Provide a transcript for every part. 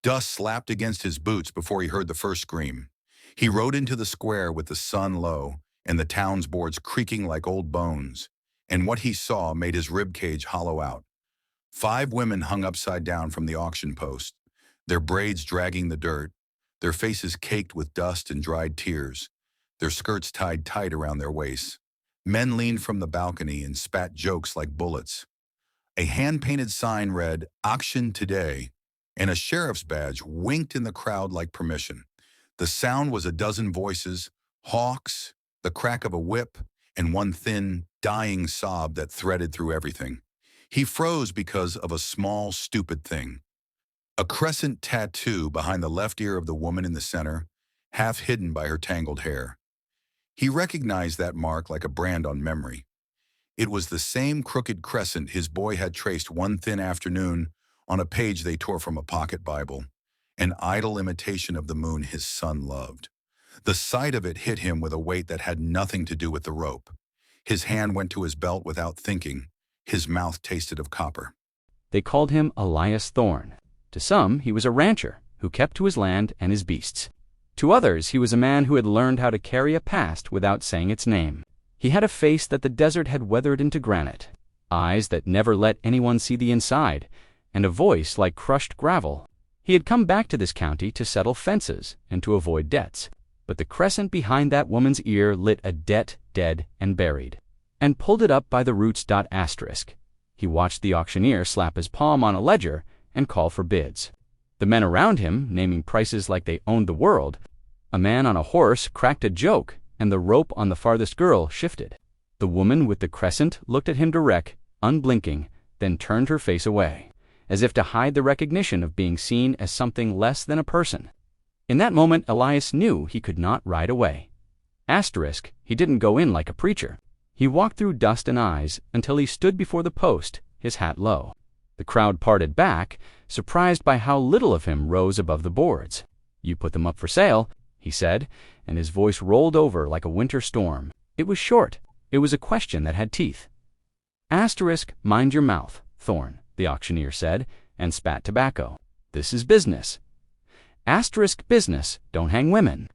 Dust slapped against his boots before he heard the first scream. He rode into the square with the sun low and the town's boards creaking like old bones, and what he saw made his ribcage hollow out. 5 women hung upside down from the auction post, their braids dragging the dirt, their faces caked with dust and dried tears, their skirts tied tight around their waists. Men leaned from the balcony and spat jokes like bullets. A hand-painted sign read, "Auction Today," and a sheriff's badge winked in the crowd like permission. The sound was a dozen voices, hawks, the crack of a whip, and one thin, dying sob that threaded through everything. He froze because of a small, stupid thing. A crescent tattoo behind the left ear of the woman in the center, half hidden by her tangled hair. He recognized that mark like a brand on memory. It was the same crooked crescent his boy had traced one thin afternoon on a page they tore from a pocket Bible, an idle imitation of the moon his son loved. The sight of it hit him with a weight that had nothing to do with the rope. His hand went to his belt without thinking. His mouth tasted of copper. They called him Elias Thorne. To some, he was a rancher who kept to his land and his beasts. To others, he was a man who had learned how to carry a past without saying its name. He had a face that the desert had weathered into granite, eyes that never let anyone see the inside, and a voice like crushed gravel. He had come back to this county to settle fences and to avoid debts. But the crescent behind that woman's ear lit a debt dead and buried, and pulled it up by the roots. Asterisk. He watched the auctioneer slap his palm on a ledger and call for bids. The men around him naming prices like they owned the world. A man on a horse cracked a joke, and the rope on the farthest girl shifted. The woman with the crescent looked at him direct, unblinking, then turned her face away, as if to hide the recognition of being seen as something less than a person. In that moment, Elias knew he could not ride away. Asterisk, he didn't go in like a preacher. He walked through dust and eyes until he stood before the post, his hat low. The crowd parted back, surprised by how little of him rose above the boards. "You put them up for sale," he said, and his voice rolled over like a winter storm. It was short. It was a question that had teeth. "Asterisk, mind your mouth, Thorne," the auctioneer said, and spat tobacco. "This is business." Asterisk, business, don't hang women.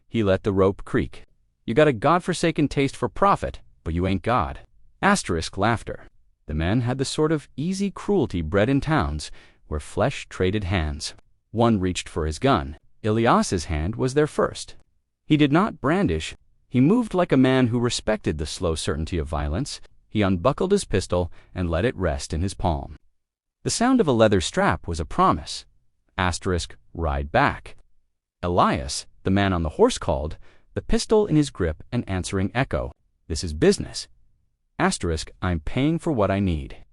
He let the rope creak. "You got a godforsaken taste for profit, but you ain't God." Asterisk, laughter. The men had the sort of easy cruelty bred in towns where flesh traded hands. One reached for his gun. Elias's hand was there first. He did not brandish. He moved like a man who respected the slow certainty of violence. He unbuckled his pistol and let it rest in his palm. The sound of a leather strap was a promise. Asterisk, ride back. Elias, the man on the horse, called, the pistol in his grip an answering echo. "This is business." Asterisk, "I'm paying for what I need."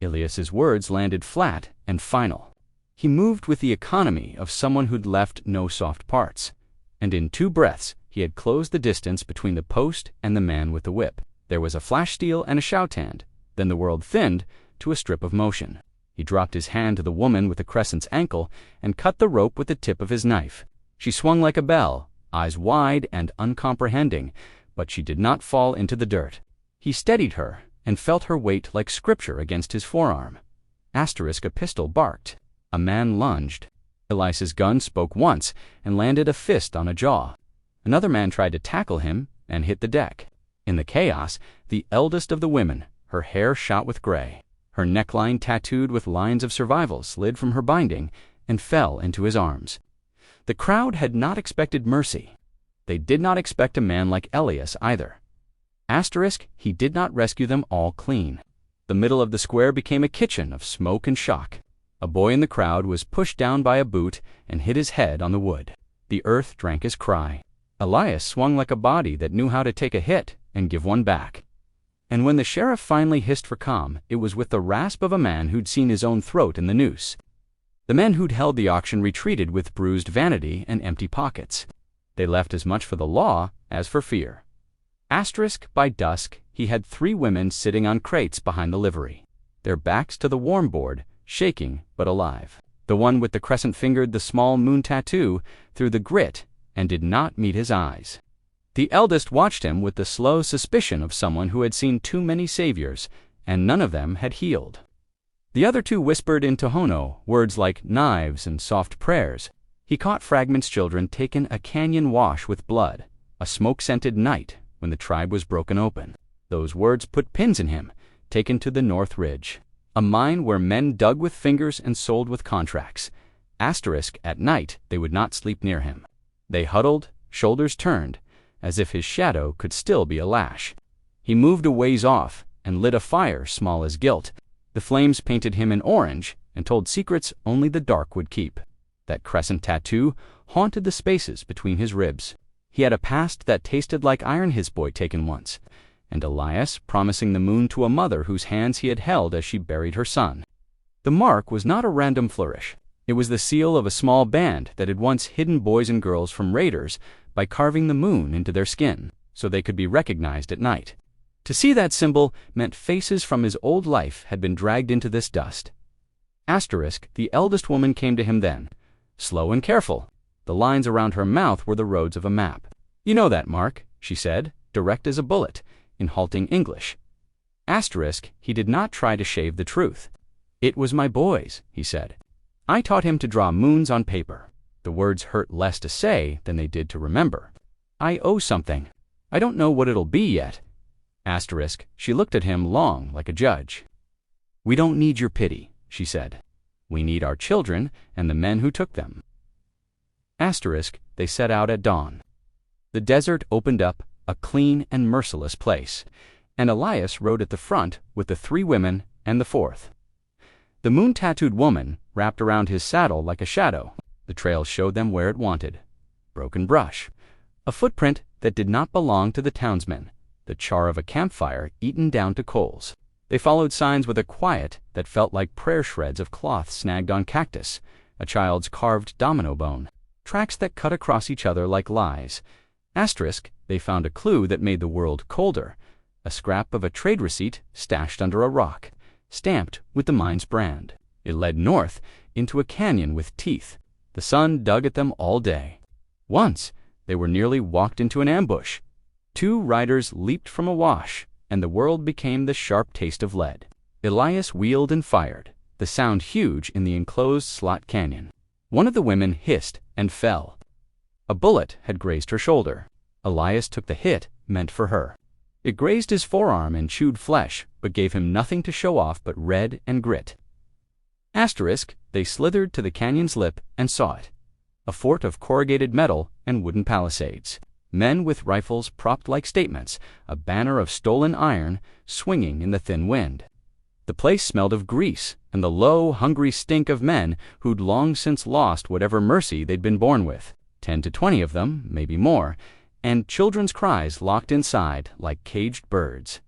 Elias's words landed flat and final. He moved with the economy of someone who'd left no soft parts, and in 2 breaths he had closed the distance between the post and the man with the whip. There was a flash steel and a shout hand, then the world thinned to a strip of motion. He dropped his hand to the woman with the crescent's ankle and cut the rope with the tip of his knife. She swung like a bell, eyes wide and uncomprehending, but she did not fall into the dirt. He steadied her and felt her weight like scripture against his forearm. Asterisk, a pistol barked. A man lunged. Elias's gun spoke once and landed a fist on a jaw. Another man tried to tackle him and hit the deck. In the chaos, the eldest of the women, her hair shot with gray, her neckline tattooed with lines of survival, slid from her binding and fell into his arms. The crowd had not expected mercy. They did not expect a man like Elias either. Asterisk, he did not rescue them all clean. The middle of the square became a kitchen of smoke and shock. A boy in the crowd was pushed down by a boot and hit his head on the wood. The earth drank his cry. Elias swung like a body that knew how to take a hit and give one back. And when the sheriff finally hissed for calm, it was with the rasp of a man who'd seen his own throat in the noose. The men who'd held the auction retreated with bruised vanity and empty pockets. They left as much for the law as for fear. Asterisk, by dusk, he had 3 women sitting on crates behind the livery, their backs to the warm board, shaking but alive. The one with the crescent fingered the small moon tattoo through the grit and did not meet his eyes. The eldest watched him with the slow suspicion of someone who had seen too many saviors, and none of them had healed. The other two whispered in Tohono words like knives and soft prayers. He caught fragments children taken a canyon wash with blood, a smoke-scented night when the tribe was broken open. Those words put pins in him, taken to the North Ridge, a mine where men dug with fingers and sold with contracts. Asterisk, at night they would not sleep near him. They huddled, shoulders turned, as if his shadow could still be a lash. He moved a ways off and lit a fire small as guilt. The flames painted him in orange and told secrets only the dark would keep. That crescent tattoo haunted the spaces between his ribs. He had a past that tasted like iron, his boy taken once, and Elias promising the moon to a mother whose hands he had held as she buried her son. The mark was not a random flourish. It was the seal of a small band that had once hidden boys and girls from raiders by carving the moon into their skin so they could be recognized at night. To see that symbol meant faces from his old life had been dragged into this dust. Asterisk, the eldest woman came to him then, slow and careful. The lines around her mouth were the roads of a map. "You know that, Mark," she said, direct as a bullet, in halting English. Asterisk, he did not try to shave the truth. "It was my boy's," he said. "I taught him to draw moons on paper." The words hurt less to say than they did to remember. "I owe something. I don't know what it'll be yet." Asterisk, she looked at him long like a judge. "We don't need your pity," she said. "We need our children and the men who took them." Asterisk, they set out at dawn. The desert opened up, a clean and merciless place, and Elias rode at the front with the three women and the fourth. The moon-tattooed woman wrapped around his saddle like a shadow. The trail showed them where it wanted. Broken brush. A footprint that did not belong to the townsmen. The char of a campfire eaten down to coals. They followed signs with a quiet that felt like prayer shreds of cloth snagged on cactus, a child's carved domino bone. Tracks that cut across each other like lies. Asterisk, they found a clue that made the world colder. A scrap of a trade receipt stashed under a rock, stamped with the mine's brand. It led north into a canyon with teeth. The sun dug at them all day. Once, they were nearly walked into an ambush. Two riders leaped from a wash, and the world became the sharp taste of lead. Elias wheeled and fired, the sound huge in the enclosed slot canyon. One of the women hissed and fell. A bullet had grazed her shoulder. Elias took the hit meant for her. It grazed his forearm and chewed flesh, but gave him nothing to show off but red and grit. Asterisk, they slithered to the canyon's lip and saw it. A fort of corrugated metal and wooden palisades. Men with rifles propped like statements, a banner of stolen iron swinging in the thin wind. The place smelled of grease and the low, hungry stink of men who'd long since lost whatever mercy they'd been born with. 10 to 20 of them, maybe more, and children's cries locked inside like caged birds.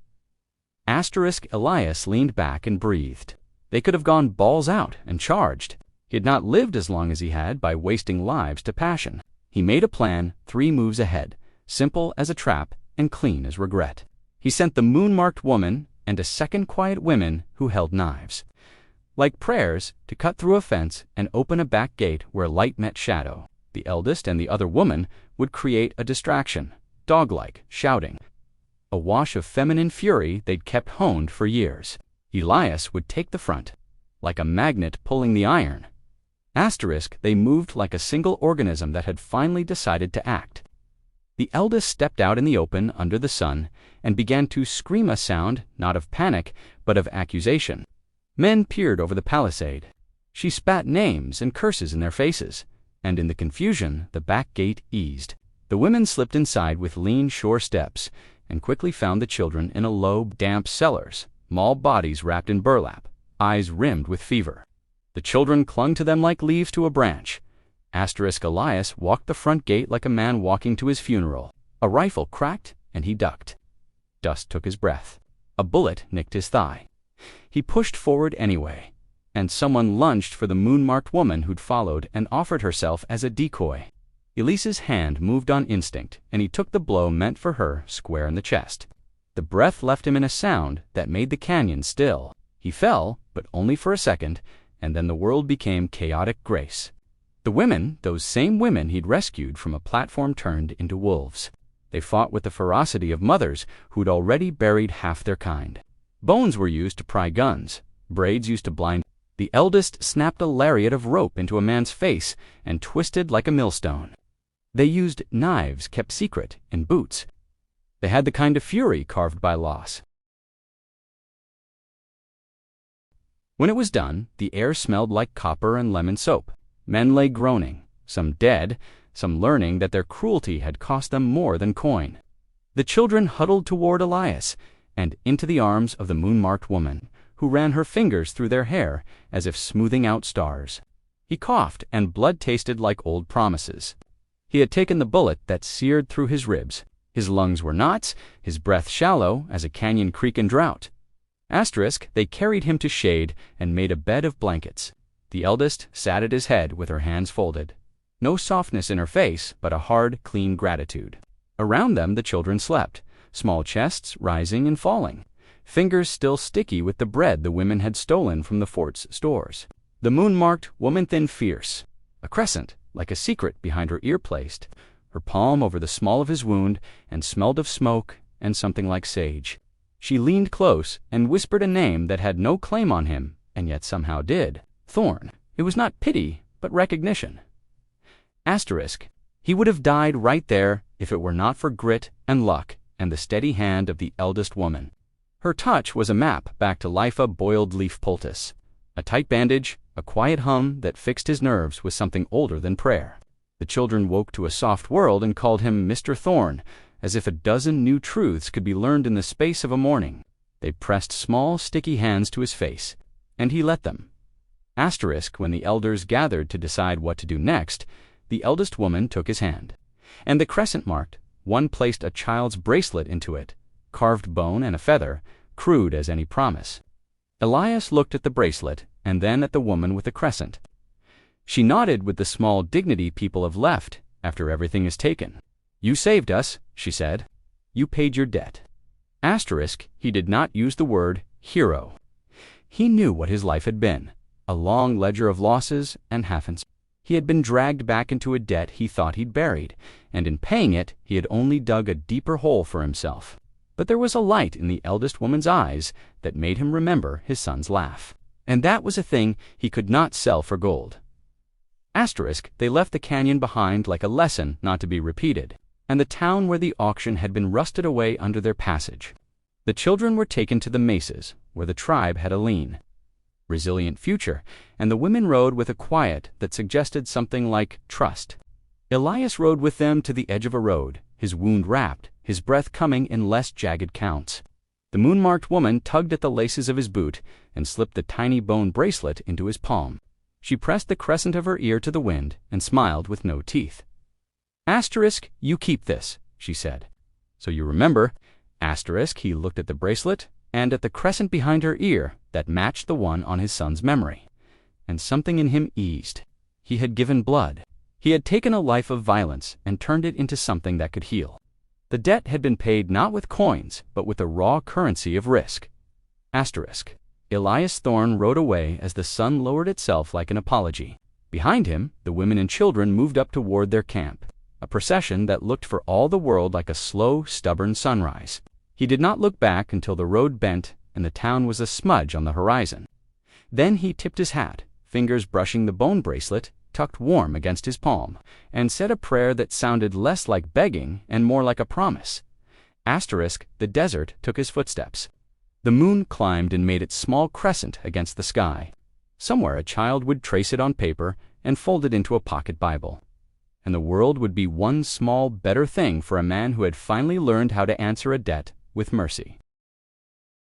Asterisk, Elias leaned back and breathed. They could have gone balls out and charged. He had not lived as long as he had by wasting lives to passion. He made a plan 3 moves ahead, simple as a trap and clean as regret. He sent the moon-marked woman and a second quiet women who held knives, like prayers, to cut through a fence and open a back gate where light met shadow. The eldest and the other woman would create a distraction, dog-like, shouting. A wash of feminine fury they'd kept honed for years. Elias would take the front, like a magnet pulling the iron. Asterisk, they moved like a single organism that had finally decided to act. The eldest stepped out in the open under the sun and began to scream a sound not of panic but of accusation. Men peered over the palisade. She spat names and curses in their faces, and in the confusion the back gate eased. The women slipped inside with lean, sure steps and quickly found the children in a low, damp cellars, mauled bodies wrapped in burlap, eyes rimmed with fever. The children clung to them like leaves to a branch. Asterisk, Elias walked the front gate like a man walking to his funeral. A rifle cracked, and he ducked. Dust took his breath. A bullet nicked his thigh. He pushed forward anyway, and someone lunged for the moon-marked woman who'd followed and offered herself as a decoy. Elise's hand moved on instinct, and he took the blow meant for her square in the chest. The breath left him in a sound that made the canyon still. He fell, but only for a second, and then the world became chaotic grace. The women, those same women he'd rescued from a platform, turned into wolves. They fought with the ferocity of mothers who'd already buried half their kind. Bones were used to pry guns, Braids used to blind. The eldest snapped a lariat of rope into a man's face and twisted like a millstone. They used knives kept secret in boots. They had the kind of fury carved by loss. When it was done, the air smelled like copper and lemon soap. Men lay groaning, some dead, some learning that their cruelty had cost them more than coin. The children huddled toward Elias and into the arms of the moon-marked woman, who ran her fingers through their hair as if smoothing out stars. He coughed, and blood tasted like old promises. He had taken the bullet that seared through his ribs. His lungs were knots, his breath shallow as a canyon creek in drought. They carried him to shade and made a bed of blankets. The eldest sat at his head with her hands folded. No softness in her face, but a hard, clean gratitude. Around them the children slept, small chests rising and falling, fingers still sticky with the bread the women had stolen from the fort's stores. The moon-marked woman thin fierce, a crescent, like a secret behind her ear placed, her palm over the small of his wound, and smelled of smoke and something like sage. She leaned close and whispered a name that had no claim on him, and yet somehow did. Thorn. It was not pity, but recognition. He would have died right there if it were not for grit and luck and the steady hand of the eldest woman. Her touch was a map back to life, a boiled leaf poultice, a tight bandage, a quiet hum that fixed his nerves with something older than prayer. The children woke to a soft world and called him Mr. Thorn, as if a dozen new truths could be learned in the space of a morning. They pressed small, sticky hands to his face, and he let them. When the elders gathered to decide what to do next, the eldest woman took his hand, and the crescent marked, one placed a child's bracelet into it, carved bone and a feather, crude as any promise. Elias looked at the bracelet, and then at the woman with the crescent. She nodded with the small dignity people have left after everything is taken. "You saved us," she said. "You paid your debt." He did not use the word hero. He knew what his life had been, a long ledger of losses and half-ins. He had been dragged back into a debt he thought he'd buried, and in paying it he had only dug a deeper hole for himself. But there was a light in the eldest woman's eyes that made him remember his son's laugh. And that was a thing he could not sell for gold. They left the canyon behind like a lesson not to be repeated, and the town where the auction had been rusted away under their passage. The children were taken to the mesas, where the tribe had a lean, resilient future, and the women rode with a quiet that suggested something like trust. Elias rode with them to the edge of a road, his wound wrapped, his breath coming in less jagged counts. The moon-marked woman tugged at the laces of his boot and slipped the tiny bone bracelet into his palm. She pressed the crescent of her ear to the wind and smiled with no teeth. "You keep this," she said. "So you remember." He looked at the bracelet and at the crescent behind her ear that matched the one on his son's memory. And something in him eased. He had given blood. He had taken a life of violence and turned it into something that could heal. The debt had been paid not with coins, but with the raw currency of risk. Elias Thorn rode away as the sun lowered itself like an apology. Behind him, the women and children moved up toward their camp, a procession that looked for all the world like a slow, stubborn sunrise. He did not look back until the road bent and the town was a smudge on the horizon. Then he tipped his hat, fingers brushing the bone bracelet tucked warm against his palm, and said a prayer that sounded less like begging and more like a promise. The desert took his footsteps. The moon climbed and made its small crescent against the sky. Somewhere a child would trace it on paper and fold it into a pocket Bible. And the world would be one small, better thing for a man who had finally learned how to answer a debt with mercy.